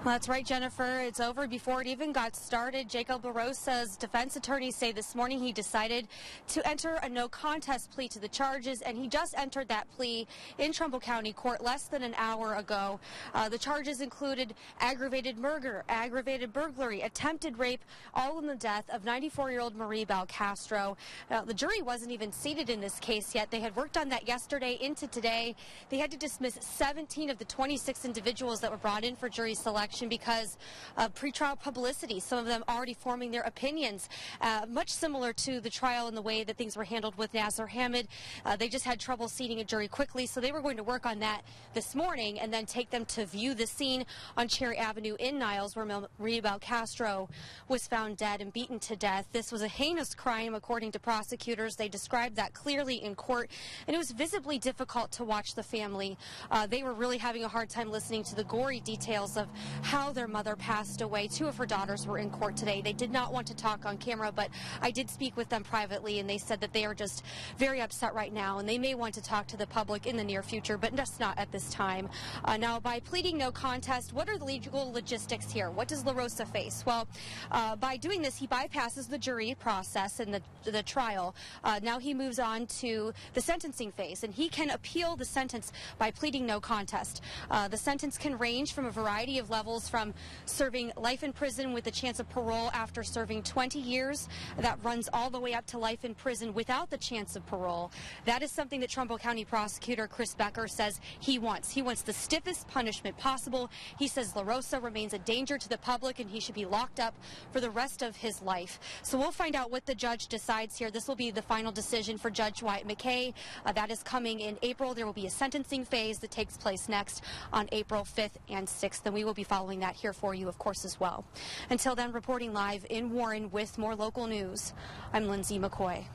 Well, that's right, Jennifer. It's over before it even got started. Jacob LaRosa's defense attorneys say this morning he decided to enter a no contest plea to the charges, and he just entered that plea in Trumbull County Court less than an hour ago. The charges included aggravated murder, aggravated burglary, attempted rape, all in the death of 94-year-old Marie Balcastro. The jury wasn't even seated in this case yet. They had worked on that yesterday into today. They had to dismiss 17 of the 26 individuals that were brought in for jury selection because of pretrial publicity, some of them already forming their opinions, much similar to the trial in the way that things were handled with Nasser Hamid. They just had trouble seating a jury quickly, so they were going to work on that this morning and then take them to view the scene on Cherry Avenue in Niles where Marie Balcastro was found dead and beaten to death. This was a heinous crime, according to prosecutors. They described that clearly in court, and it was visibly difficult to watch the family. They were really having a hard time listening to the gory details of how their mother passed away. Two of her daughters were in court today. They did not want to talk on camera, but I did speak with them privately, and they said that they are just very upset right now, and they may want to talk to the public in the near future, but just not at this time. Now, by pleading no contest, what are the legal logistics here? What does LaRosa face? Well, by doing this, he bypasses the jury process and the trial. Now he moves on to the sentencing phase, and he can appeal the sentence by pleading no contest. The sentence can range from a variety of levels, from serving life in prison with the chance of parole after serving 20 years. That runs all the way up to life in prison without the chance of parole. That is something that Trumbull County Prosecutor Chris Becker says he wants. He wants the stiffest punishment possible. He says LaRosa remains a danger to the public and he should be locked up for the rest of his life. So we'll find out what the judge decides here. This will be the final decision for Judge Wyatt McKay. That is coming in April. There will be a sentencing phase that takes place next on April 5th and 6th, and we will be following that here for you, of course, as well. Until then, reporting live in Warren with more local news, I'm Lindsay McCoy.